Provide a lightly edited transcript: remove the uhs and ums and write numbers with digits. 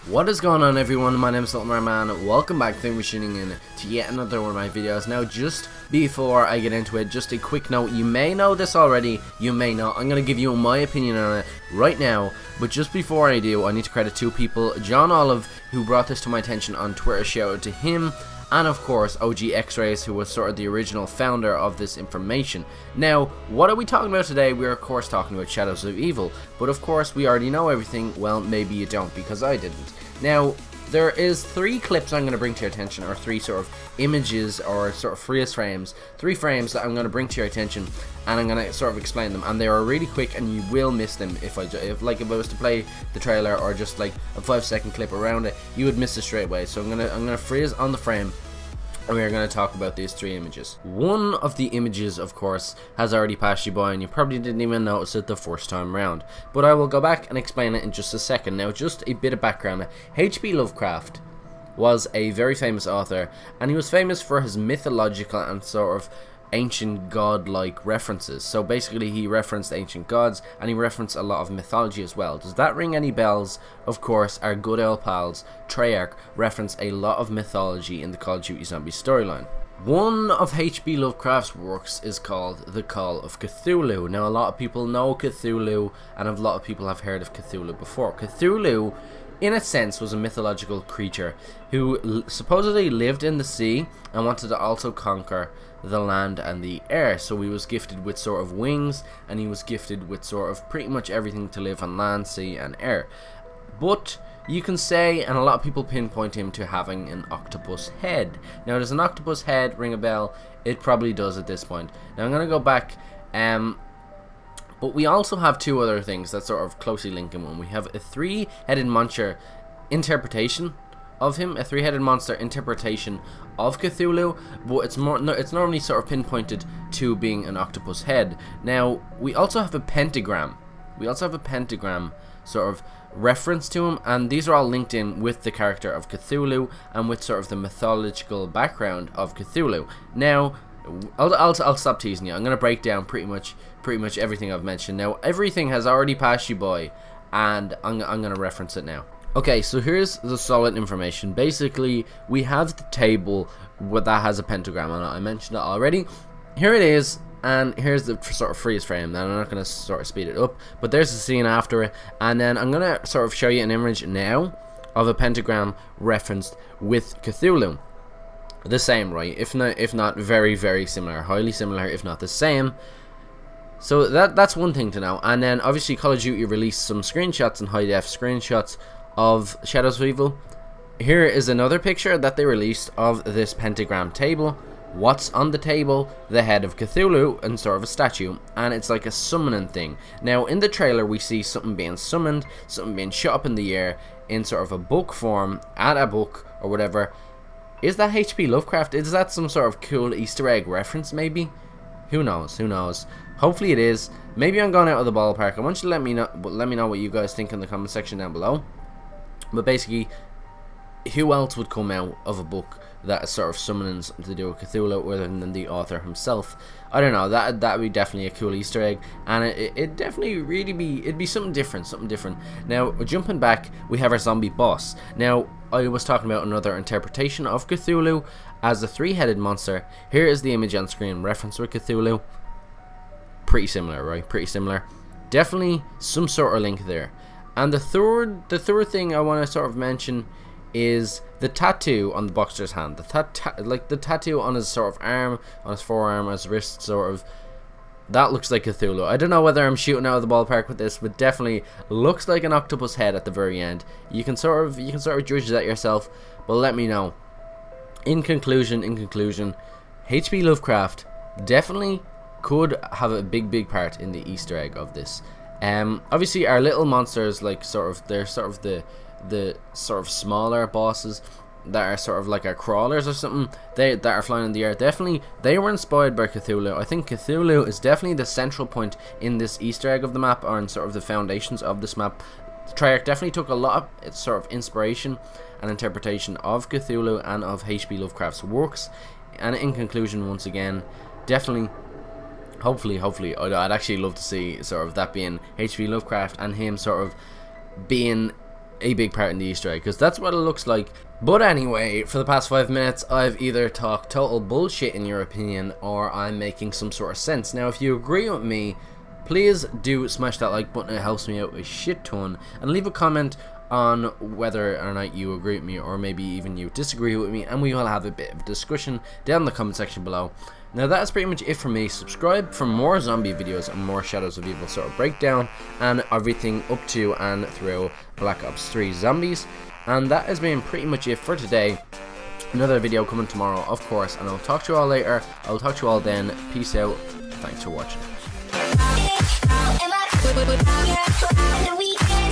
What is going on, everyone? My name is LittleMarMan. Welcome back. Thank you for tuning in to yet another one of my videos. Now, just before I get into it, just a quick note. You may know this already, you may not. I'm going to give you my opinion on it right now. But just before I do, I need to credit two people. John Olive, who brought this to my attention on Twitter. Shout out to him. And of course, OG X-Rays, who was sort of the original founder of this information. Now, what are we talking about today? We're of course talking about Shadows of Evil. But of course, we already know everything. Well, maybe you don't, because I didn't. Now, there is three clips I'm going to bring to your attention, or three sort of images, or sort of freeze frames. 3 frames that I'm going to bring to your attention, and I'm going to sort of explain them. And they are really quick, and you will miss them if I was to play the trailer, or just like a 5-second clip around it, you would miss it straight away. So I'm gonna freeze on the frame, and we are going to talk about these 3 images. One of the images, of course, has already passed you by, and you probably didn't even notice it the first time round. But I will go back and explain it in just a second. Now, just a bit of background. H.P. Lovecraft was a very famous author, and he was famous for his mythological and sort of ancient god-like references. So basically, he referenced ancient gods, and he referenced a lot of mythology as well. Does that ring any bells? Of course, our good old pals Treyarch reference a lot of mythology in the Call of Duty Zombies storyline. One of H.P. Lovecraft's works is called the Call of Cthulhu. Now, a lot of people know Cthulhu, and a lot of people have heard of Cthulhu before. Cthulhu, in a sense, was a mythological creature who supposedly lived in the sea and wanted to also conquer the land and the air. So he was gifted with sort of wings, and he was gifted with sort of pretty much everything to live on land, sea and air. But you can say, and a lot of people pinpoint him to having an octopus head. Now, does an octopus head ring a bell? It probably does at this point. Now I'm going to go back, but we also have 2 other things that sort of closely link him. We have a 3-headed monster interpretation of him, a 3-headed monster interpretation of Cthulhu, but it's normally sort of pinpointed to being an octopus head. Now, we also have a pentagram. We also have a pentagram sort of reference to him, and these are all linked in with the character of Cthulhu and with sort of the mythological background of Cthulhu. Now, I'll stop teasing you. I'm going to break down pretty much everything I've mentioned. Now, everything has already passed you by, and I'm going to reference it now. Okay, so here's the solid information. Basically, we have the table that has a pentagram on it. I mentioned it already. Here it is, and here's the sort of freeze frame. Now, I'm not going to sort of speed it up, but there's the scene after it, and then I'm going to sort of show you an image now of a pentagram referenced with Cthulhu. The same, right? If not very, very similar. Highly similar, if not the same. So that's one thing to know. And then, obviously, Call of Duty released some screenshots and high-def screenshots of Shadows of Evil. Here is another picture that they released of this pentagram table. What's on the table? The head of Cthulhu and sort of a statue, and it's like a summoning thing. Now, in the trailer, we see something being summoned, something being shot up in the air in sort of a book form, at a book or whatever. Is that H.P. Lovecraft? Is that some sort of cool Easter egg reference, maybe? Who knows? Who knows? Hopefully it is. Maybe I'm going out of the ballpark. I want you to let me know what you guys think in the comment section down below. But basically, who else would come out of a book that is sort of summoning something to do with Cthulhu other than the author himself? I don't know. That would be definitely a cool Easter egg, and it definitely it'd be something different. Now, jumping back, we have our zombie boss. Now, I was talking about another interpretation of Cthulhu as a 3-headed monster. Here is the image on screen, reference with Cthulhu. Pretty similar, right? Pretty similar. Definitely some sort of link there. And the third thing I want to sort of mention is the tattoo on the boxer's hand. The tattoo on his sort of arm, on his forearm, on his wrist, sort of. That looks like Cthulhu. I don't know whether I'm shooting out of the ballpark with this, but definitely looks like an octopus head at the very end. You can sort of judge that yourself, but let me know. In conclusion, H.P. Lovecraft definitely could have a big part in the Easter egg of this. Obviously, our little monsters, like they're sort of the sort of smaller bosses that are sort of like our crawlers or something, that are flying in the air. Definitely, they were inspired by Cthulhu. I think Cthulhu is definitely the central point in this Easter egg of the map, or in sort of the foundations of this map. Treyarch definitely took a lot of sort of inspiration and interpretation of Cthulhu and of H.P. Lovecraft's works. And in conclusion, once again, definitely, hopefully, I'd actually love to see sort of that being H.P. Lovecraft and him sort of being a big part in the Easter egg, because that's what it looks like. But anyway, for the past 5 minutes, I've either talked total bullshit in your opinion, or I'm making some sort of sense. Now, if you agree with me, please do smash that like button. It helps me out a shit ton. And leave a comment on whether or not you agree with me, or maybe even you disagree with me, and we will have a bit of discussion down in the comment section below. Now that is pretty much it for me. Subscribe for more zombie videos and more Shadows of Evil sort of breakdown and everything up to and through Black Ops 3 Zombies. And that has been pretty much it for today. Another video coming tomorrow, of course, and I'll talk to you all later. I'll talk to you all then. Peace out. Thanks for watching. Weekend.